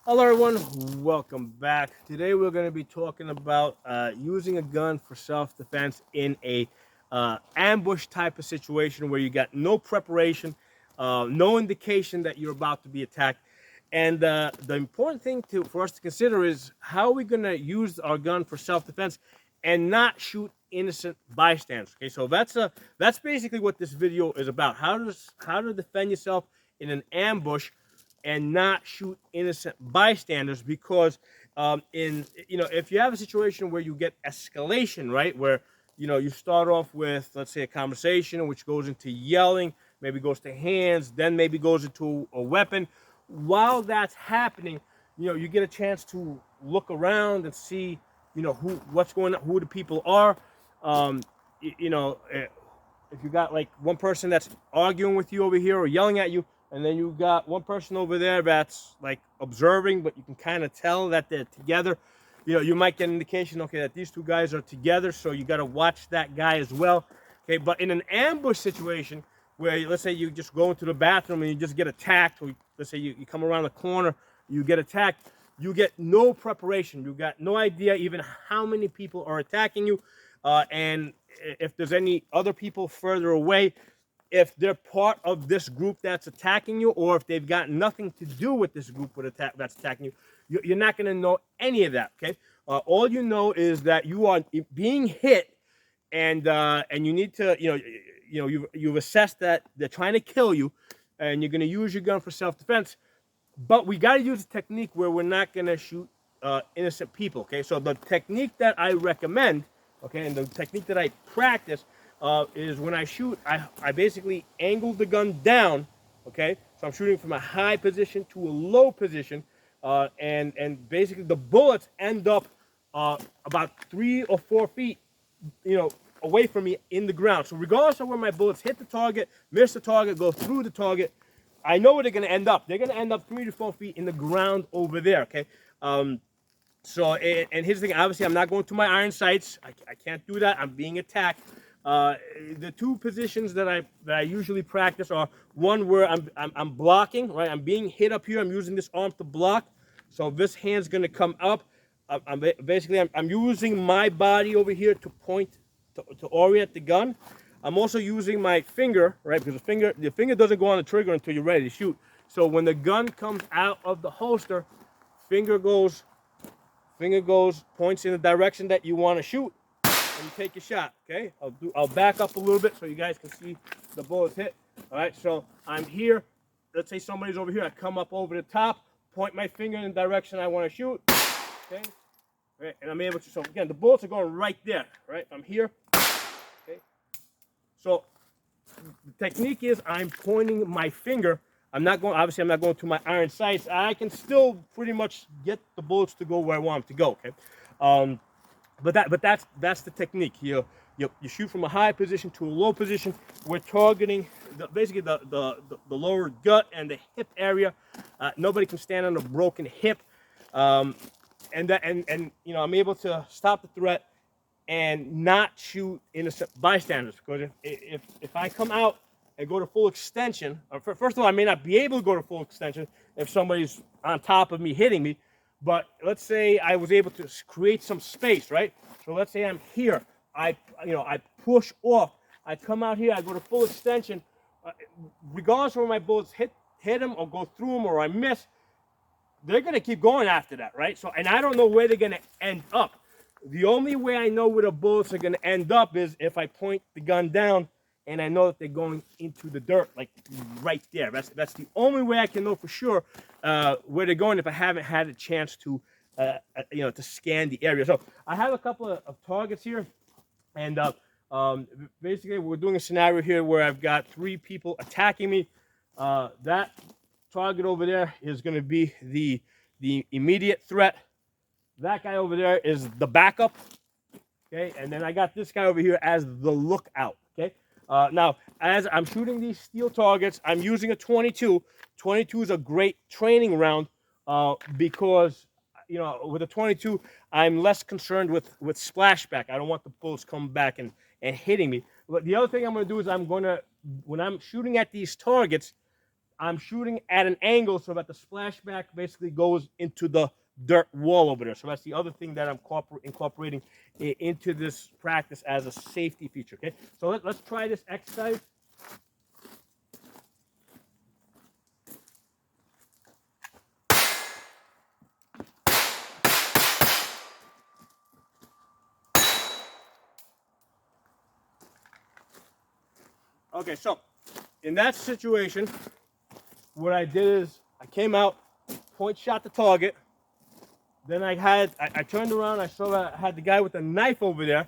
Hello everyone, welcome back. Today we're going to be talking about using a gun for self-defense in a ambush type of situation where you got no preparation, no indication that you're about to be attacked. And the important thing for us to consider is how are we going to use our gun for self-defense and not shoot innocent bystanders. Okay, so that's basically what this video is about. How to defend yourself in an ambush and not shoot innocent bystanders, because in if you have a situation where you get escalation, right, where you start off with, let's say, a conversation which goes into yelling, maybe goes to hands, then maybe goes into a weapon. While that's happening, you get a chance to look around and see what's going on, who the people are. um, if you got like one person that's arguing with you over here or yelling at you, and then you got one person over there that's like observing, but you can kind of tell that they're together. You might get an indication, okay, that these two guys are together, so you got to watch that guy as well. Okay, but in an ambush situation where, let's say, you just go into the bathroom and you just get attacked, or let's say you come around the corner, you get attacked, you get no preparation, you got no idea even how many people are attacking you, and if there's any other people further away, if they're part of this group that's attacking you, or if they've got nothing to do with this group that's attacking you, you're not going to know any of that. Okay, all you know is that you are being hit, and you need to you've assessed that they're trying to kill you, and you're going to use your gun for self-defense. But we got to use a technique where we're not going to shoot innocent people. Okay, so the technique that I recommend, okay, and the technique that I practice is when I shoot, I basically angle the gun down. Okay, so I'm shooting from a high position to a low position, and basically the bullets end up about 3 or 4 feet, away from me in the ground. So regardless of where my bullets hit the target, miss the target, go through the target, I know where they're going to end up. They're going to end up 3 to 4 feet in the ground over there. Okay. So, and here's the thing. Obviously, I'm not going to my iron sights. I can't do that. I'm being attacked. The two positions that I usually practice are one where I'm blocking. Right. I'm being hit up here. I'm using this arm to block. So this hand's going to come up. I'm using my body over here to point to orient the gun. I'm also using my finger, right? Because the finger doesn't go on the trigger until you're ready to shoot. So when the gun comes out of the holster, finger goes, points in the direction that you want to shoot, and you take your shot. Okay? I'll back up a little bit so you guys can see the bullets hit. All right. So I'm here. Let's say somebody's over here. I come up over the top, point my finger in the direction I want to shoot. Okay. Right, and I'm able to. So again, the bullets are going right there. Right. I'm here. Okay. So the technique is I'm pointing my finger. Obviously I'm not going to my iron sights. I can still pretty much get the bullets to go where I want them to go. Okay. But that's the technique. You shoot from a high position to a low position. We're targeting basically the lower gut and the hip area. Nobody can stand on a broken hip. And I'm able to stop the threat and not shoot innocent bystanders, because if I come out and go to full extension, first of all, I may not be able to go to full extension if somebody's on top of me hitting me. But let's say I was able to create some space, right? So let's say I'm here, I push off, I come out here, I go to full extension, regardless of where my bullets hit them or go through them or I miss, they're going to keep going after that, right? So, and I don't know where they're going to end up. The only way I know where the bullets are going to end up is if I point the gun down and I know that they're going into the dirt, like right there. That's the only way I can know for sure where they're going if I haven't had a chance to, to scan the area. So I have a couple of targets here, and basically we're doing a scenario here where I've got 3 people attacking me. That target over there is going to be the immediate threat. That guy over there is the backup. Okay, and then I got this guy over here as the lookout. Okay, now as I'm shooting these steel targets, I'm using a 22. 22 is a great training round because with a 22, I'm less concerned with splashback. I don't want the bullets coming back and hitting me. But the other thing I'm going to do is when I'm shooting at these targets, I'm shooting at an angle so that the splashback basically goes into the dirt wall over there. So that's the other thing that I'm incorporating into this practice as a safety feature. Okay, so let's try this exercise. Okay, so in that situation, what I did is I came out, point shot the target. Then I turned around, I saw that I had the guy with the knife over there.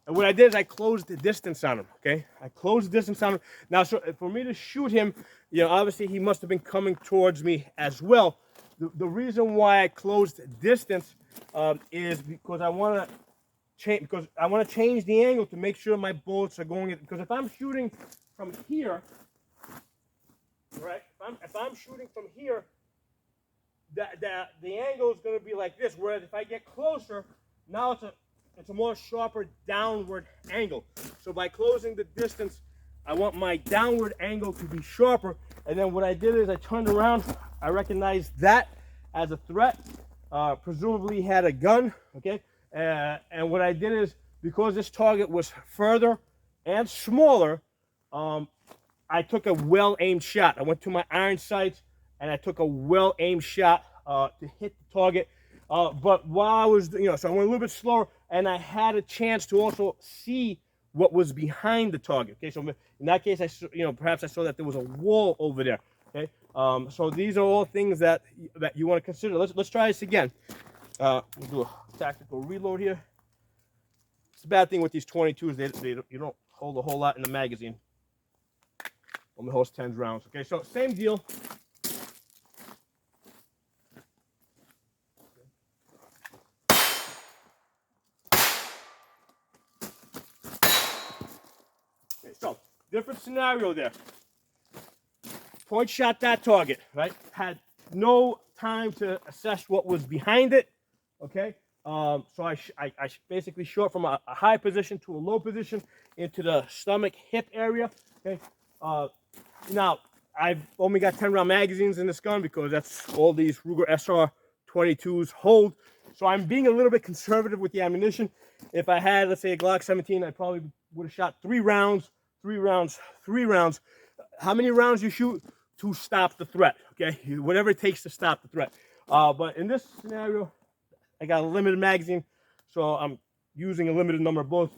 And what I did is I closed the distance on him, okay? I closed the distance on him. Now, so for me to shoot him, you know, obviously he must have been coming towards me as well. The reason why I closed distance is because I want to change the angle to make sure my bullets are going in. Because if I'm shooting from here, right? If I'm shooting from here, the angle is going to be like this. Whereas if I get closer, now it's a more sharper downward angle. So by closing the distance, I want my downward angle to be sharper. And then what I did is I turned around. I recognized that as a threat. Presumably he had a gun, okay? And what I did is, because this target was further and smaller, I took a well-aimed shot. I went to my iron sights and I took a well-aimed shot to hit the target. But while I was, you know, so I went a little bit slower, and I had a chance to also see what was behind the target. Okay, so in that case, perhaps I saw that there was a wall over there. Okay, so these are all things that you want to consider. Let's try this again. We'll do a tactical reload here. It's the bad thing with these 22s; you don't hold a whole lot in the magazine. Only holds 10 rounds. Okay, so same deal. So, different scenario there. Point shot that target, right? Had no time to assess what was behind it, okay? So I basically shot from a high position to a low position into the stomach, hip area, okay? Now, I've only got 10-round magazines in this gun because that's all these Ruger SR22s hold. So I'm being a little bit conservative with the ammunition. If I had, let's say, a Glock 17, I probably would have shot 3 rounds. How many rounds you shoot to stop the threat, okay? Whatever it takes to stop the threat. But in this scenario, I got a limited magazine, so I'm using a limited number of bullets.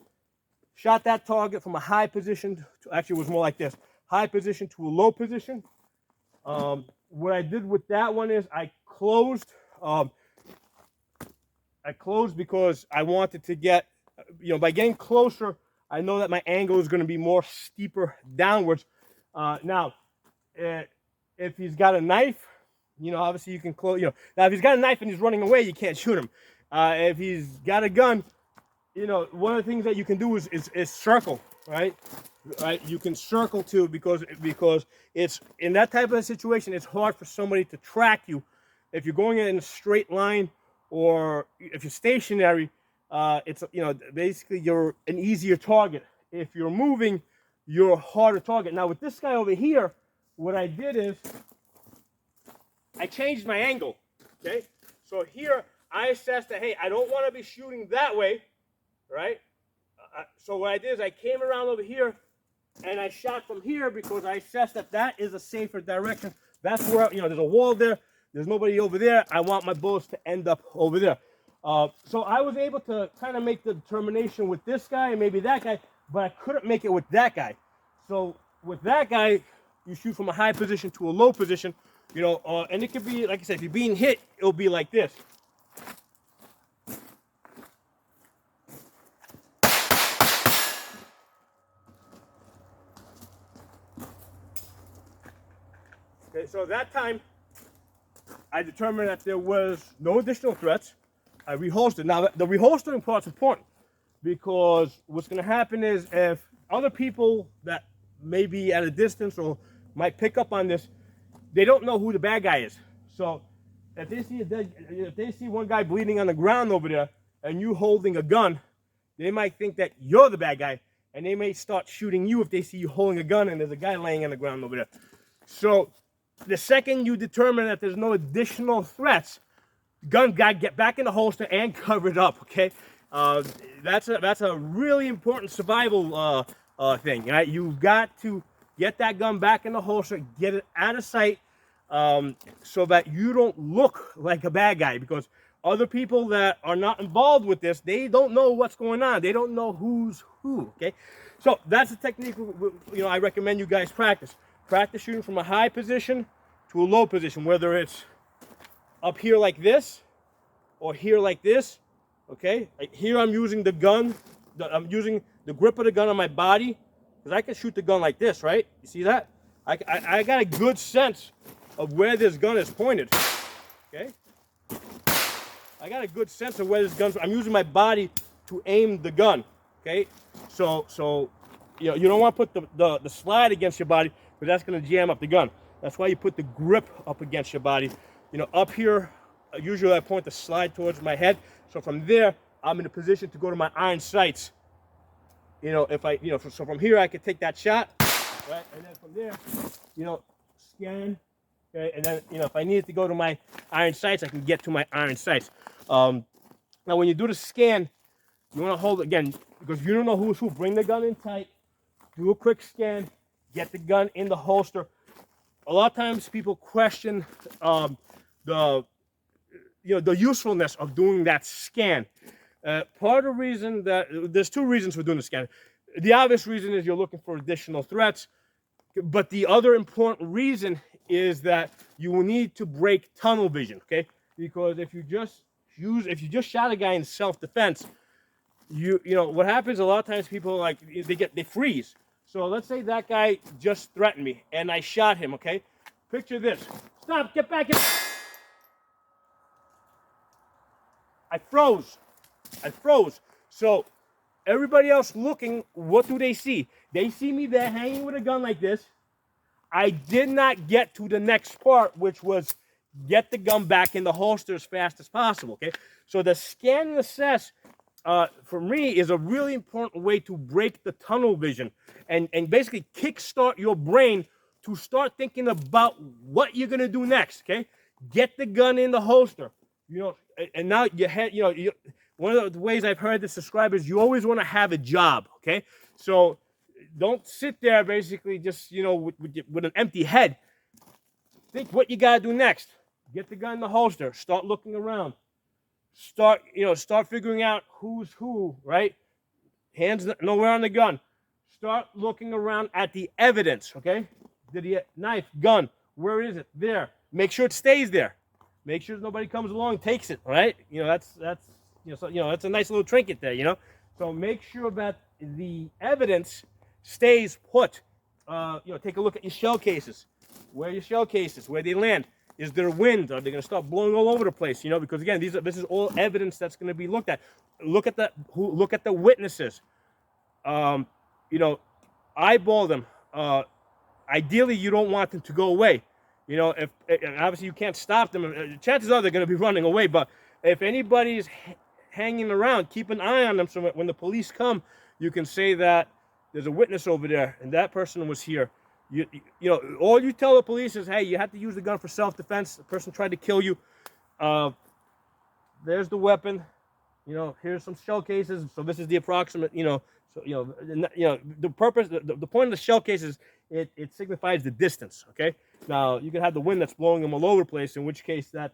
Shot that target from a high position to, actually it was more like this, high position to a low position. What I did with that one is I closed because I wanted to get, by getting closer, I know that my angle is going to be more steeper downwards. Now, if he's got a knife, obviously you can close, now if he's got a knife and he's running away, you can't shoot him. If he's got a gun, one of the things that you can do is circle, right? Right? You can circle too, because it's, in that type of a situation, it's hard for somebody to track you. If you're going in a straight line, or if you're stationary, it's, basically you're an easier target. If you're moving, you're a harder target. Now with this guy over here, what I did is I changed my angle, okay? So here I assessed that, hey, I don't want to be shooting that way, right? So what I did is I came around over here and I shot from here because I assessed that that is a safer direction. That's where, there's a wall there. There's nobody over there. I want my bullets to end up over there. So I was able to kind of make the determination with this guy and maybe that guy, but I couldn't make it with that guy. So with that guy, you shoot from a high position to a low position, and it could be, like I said, if you're being hit, it'll be like this. Okay, so that time, I determined that there was no additional threats. I reholstered. Now, the reholstering part's important because what's going to happen is if other people that may be at a distance or might pick up on this, they don't know who the bad guy is. So if they see one guy bleeding on the ground over there and you holding a gun, they might think that you're the bad guy, and they may start shooting you if they see you holding a gun and there's a guy laying on the ground over there. So The second you determine that there's no additional threats, gun got to get back in the holster and cover it up, okay? That's a really important survival thing, right? You've got to get that gun back in the holster, get it out of sight, so that you don't look like a bad guy, because other people that are not involved with this, they don't know what's going on. They don't know who's who, okay? So that's a technique, I recommend you guys practice. Practice shooting from a high position to a low position, whether it's up here like this or here like this, okay? Like here I'm using the gun, I'm using the grip of the gun on my body, because I can shoot the gun like this, right? You see that? I got a good sense of where this gun is pointed, okay? I got a good sense of where this gun's, I'm using my body to aim the gun, okay? So you don't want to put the slide against your body, because that's going to jam up the gun. That's why you put the grip up against your body. Up here, usually I point the slide towards my head. So from there, I'm in a position to go to my iron sights. So from here I could take that shot, right? And then from there, scan. Okay, and then, if I needed to go to my iron sights, I can get to my iron sights. Now, when you do the scan, you want to hold it again, because you don't know who's who. Bring the gun in tight, do a quick scan, get the gun in the holster. A lot of times people question the usefulness of doing that scan. Part of the reason that there's two reasons for doing the scan. The obvious reason is you're looking for additional threats, but the other important reason is that you will need to break tunnel vision, okay? Because if you just shot a guy in self-defense, what happens a lot of times, people they freeze. So let's say that guy just threatened me and I shot him, okay? Picture this. Stop, get back in. I froze. So everybody else looking, what do they see? They see me there hanging with a gun like this. I did not get to the next part, which was get the gun back in the holster as fast as possible, okay? So the scan and assess, for me, is a really important way to break the tunnel vision and basically kickstart your brain to start thinking about what you're going to do next, okay? Get the gun in the holster, and now one of the ways I've heard this described is you always want to have a job, okay? So don't sit there basically just, with an empty head. Think what you got to do next. Get the gun in the holster. Start looking around. Start figuring out who's who, right? Hands nowhere on the gun. Start looking around at the evidence, okay? Knife, gun, where is it? There. Make sure it stays there. Make sure nobody comes along and takes it, right? That's a nice little trinket there, So make sure that the evidence stays put. Take a look at your shell cases. Where are your shell cases? Where they land? Is there wind? Are they going to start blowing all over the place? Because again, this is all evidence that's going to be looked at. Look at the witnesses. Eyeball them. Ideally, you don't want them to go away. If obviously you can't stop them, chances are they're going to be running away. But if anybody's hanging around, keep an eye on them, so when the police come, you can say that there's a witness over there and that person was here. All you tell the police is, hey, you have to use the gun for self-defense. The person tried to kill you. There's the weapon. Here's some shell cases. So this is the approximate. The purpose, the point of the shell case is it signifies the distance. Okay. Now you can have the wind that's blowing them all over the place. In which case that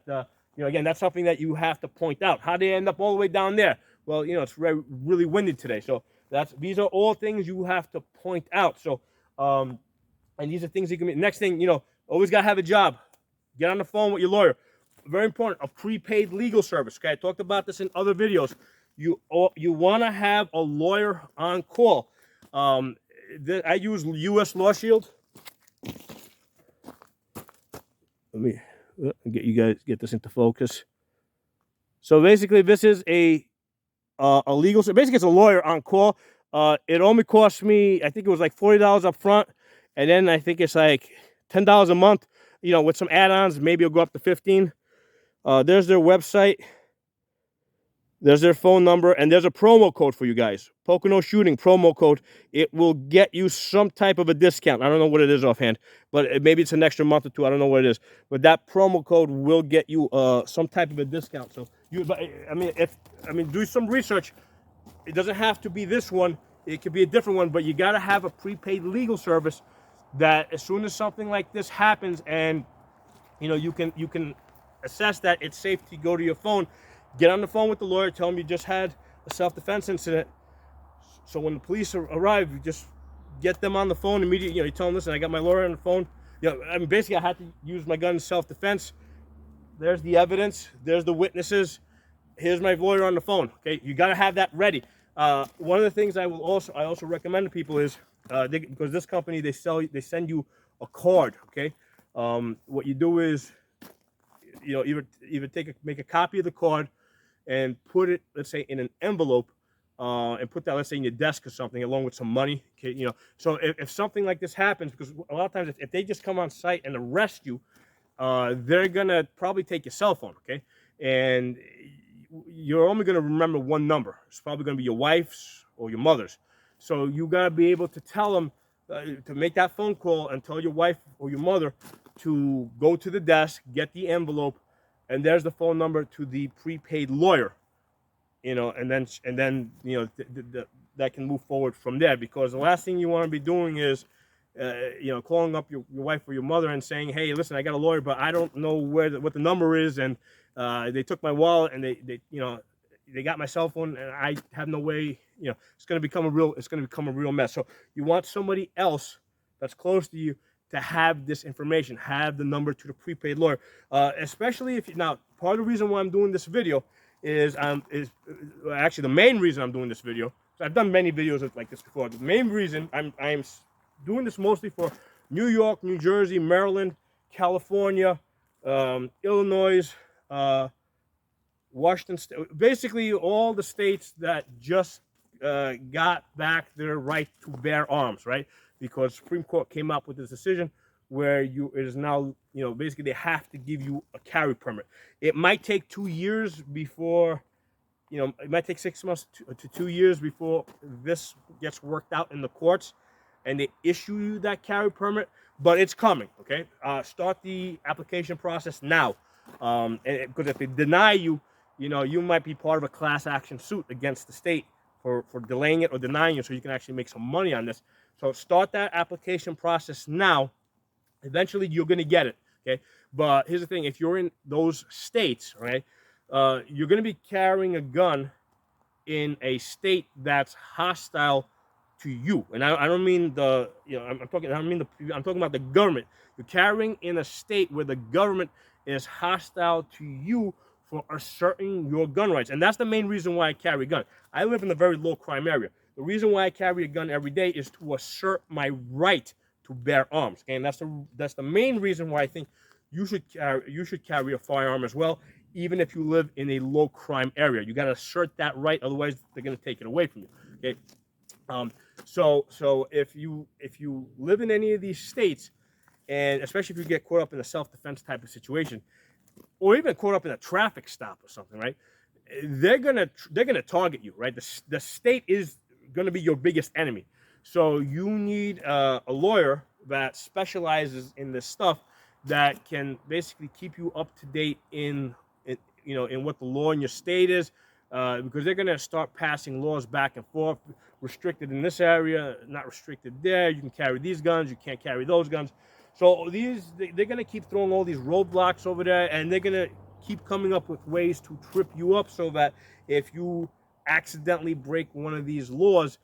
again, that's something that you have to point out. How they end up all the way down there? Well, it's really windy today. So these are all things you have to point out. So and these are things you can be. Next thing, always gotta have a job. Get on the phone with your lawyer. Very important, a prepaid legal service. Okay, I talked about this in other videos. You want to have a lawyer on call. I use U.S. Law Shield. Let me get this into focus. So basically, this is a legal. Basically, it's a lawyer on call. It only cost me, I think it was like $40 up front, and then I think it's like $10 a month. With some add-ons, maybe it'll go up to $15. There's their website. There's their phone number, and there's a promo code for you guys. Pocono Shooting promo code. It will get you some type of a discount. I don't know what it is offhand, but maybe it's an extra month or two. I don't know what it is, but that promo code will get you some type of a discount. So do some research. It doesn't have to be this one. It could be a different one, but you got to have a prepaid legal service that as soon as something like this happens, and you can assess that it's safe to go to your phone, get on the phone with the lawyer, tell them you just had a self-defense incident. So when the police arrive, you just get them on the phone immediately. You tell them, listen, I got my lawyer on the phone. Basically I had to use my gun in self-defense. There's the evidence. There's the witnesses. Here's my lawyer on the phone. Okay, you got to have that ready. One of the things I also recommend to people is because this company, they send you a card. Okay, what you do is either make a copy of the card and put it, let's say, in an envelope, and put that, let's say, in your desk or something, along with some money. Okay, so if something like this happens, because a lot of times if they just come on site and arrest you, they're gonna probably take your cell phone. Okay, and you're only going to remember one number. It's probably going to be your wife's or your mother's. So you got to be able to tell them to make that phone call and tell your wife or your mother to go to the desk, get the envelope, and there's the phone number to the prepaid lawyer. And then that can move forward from there, because the last thing you want to be doing is calling up your wife or your mother and saying, hey, listen, I got a lawyer, but I don't know what the number is, and they took my wallet, and they got my cell phone, and I have no way. It's going to become a real mess. So you want somebody else that's close to you to have this information, have the number to the prepaid lawyer, especially if now part of the reason why I'm doing this video is actually the main reason I'm doing this video. So I've done many videos like this before. The main reason I'm doing this mostly for New York, New Jersey, Maryland, California, Illinois, Washington State, basically all the states that just got back their right to bear arms, right? Because Supreme Court came up with this decision where it is now, basically they have to give you a carry permit. It might take 2 years before, it might take 6 months to 2 years before this gets worked out in the courts and they issue you that carry permit, but it's coming, okay? Start the application process now. Because if they deny you, you might be part of a class action suit against the state for delaying it or denying you, so you can actually make some money on this. So start that application process now. Eventually, you're going to get it, okay? But here's the thing. If you're in those states, right, you're going to be carrying a gun in a state that's hostile to you. And I don't mean I'm talking about the government. You're carrying in a state where the government is hostile to you for asserting your gun rights. And that's the main reason why I carry a gun. I live in a very low crime area. The reason why I carry a gun every day is to assert my right to bear arms. Okay? And that's the main reason why I think you should carry a firearm as well, even if you live in a low crime area. You got to assert that right, otherwise they're going to take it away from you. Okay. So if you live in any of these states, and especially if you get caught up in a self-defense type of situation, or even caught up in a traffic stop or something, right? They're gonna target you, right? The state is gonna be your biggest enemy. So you need a lawyer that specializes in this stuff, that can basically keep you up to date in what the law in your state is. Because they're going to start passing laws back and forth, restricted in this area, not restricted there. You can carry these guns, you can't carry those guns. So they're going to keep throwing all these roadblocks over there, and they're going to keep coming up with ways to trip you up, so that if you accidentally break one of these laws,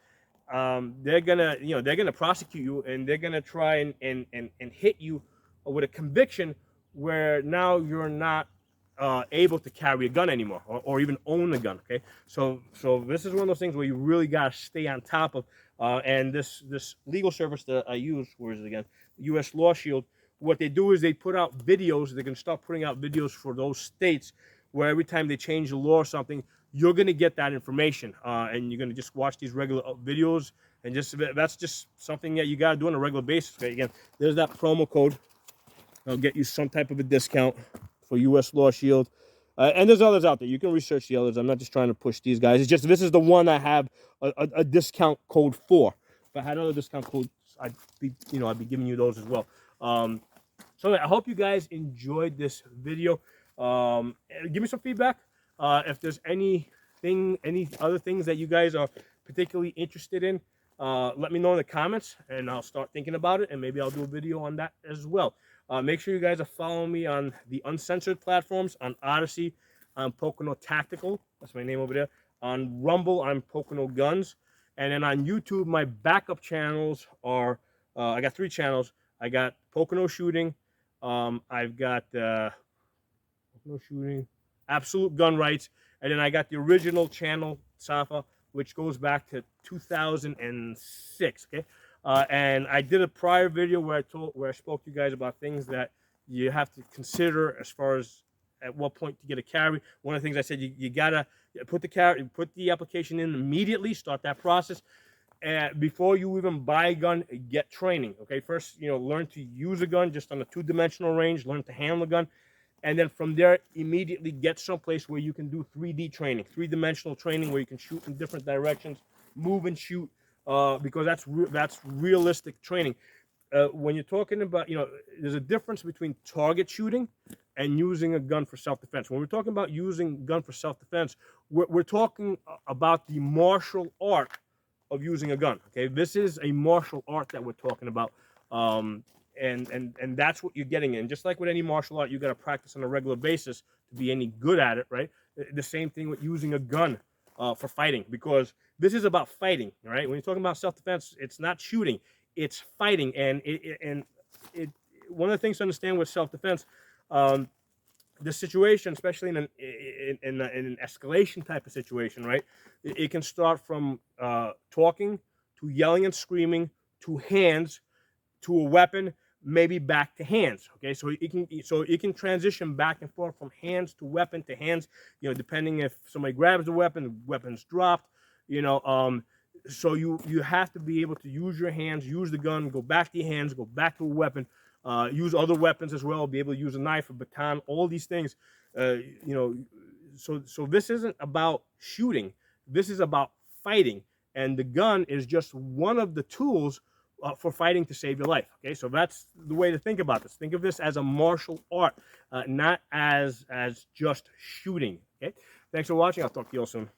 they're gonna prosecute you, and they're gonna try and hit you with a conviction where now you're not able to carry a gun anymore, or even own a gun. Okay, so this is one of those things where you really gotta stay on top of. And this legal service that I use, where is it again? U.S. Law Shield. What they do is they put out videos. They're gonna start putting out videos for those states where every time they change the law or something, you're gonna get that information, and you're gonna just watch these regular videos, and that's just something that you gotta do on a regular basis. Okay, again, there's that promo code. I'll get you some type of a discount for U.S. Law Shield. And there's others out there. You can research the others. I'm not just trying to push these guys. It's just this is the one I have a discount code for. If I had other discount codes, I'd be giving you those as well. So I hope you guys enjoyed this video. Give me some feedback. If there's any other things that you guys are particularly interested in, let me know in the comments, and I'll start thinking about it, and maybe I'll do a video on that as well. Make sure you guys are following me on the uncensored platforms, on Odyssey, on Pocono Tactical. That's my name over there. On Rumble, I'm Pocono Guns. And then on YouTube, my backup channels are, I got 3 channels. I got Pocono Shooting. I've got Pocono Shooting, Absolute Gun Rights. And then I got the original channel, Safa, which goes back to 2006, okay? And I did a prior video where I spoke to you guys about things that you have to consider as far as at what point to get a carry. One of the things I said, you gotta put the application in immediately, start that process. Before you even buy a gun, get training, okay? First, learn to use a gun just on a 2-dimensional range, learn to handle a gun. And then from there, immediately get someplace where you can do 3D training, 3-dimensional training, where you can shoot in different directions, move and shoot, because that's realistic training. When you're talking about, there's a difference between target shooting and using a gun for self-defense. When we're talking about using a gun for self-defense, we're talking about the martial art of using a gun. Okay, this is a martial art that we're talking about. And that's what you're getting in. Just like with any martial art, you got to practice on a regular basis to be any good at it, right? The same thing with using a gun for fighting, because this is about fighting, right? When you're talking about self-defense, it's not shooting, it's fighting. And one of the things to understand with self-defense, the situation, especially in an escalation type of situation, right? It can start from talking to yelling and screaming to hands to a weapon, maybe back to hands. Okay, so it can transition back and forth from hands to weapon to hands, depending if somebody grabs the weapon's dropped, so you have to be able to use your hands, use the gun, go back to your hands, go back to a weapon, use other weapons as well, be able to use a knife, a baton, all these things. So this isn't about shooting, this is about fighting, and the gun is just one of the tools for fighting to save your life. Okay, so that's the way to think about this. Think of this as a martial art, not as just shooting. Okay, thanks for watching. I'll talk to you all soon.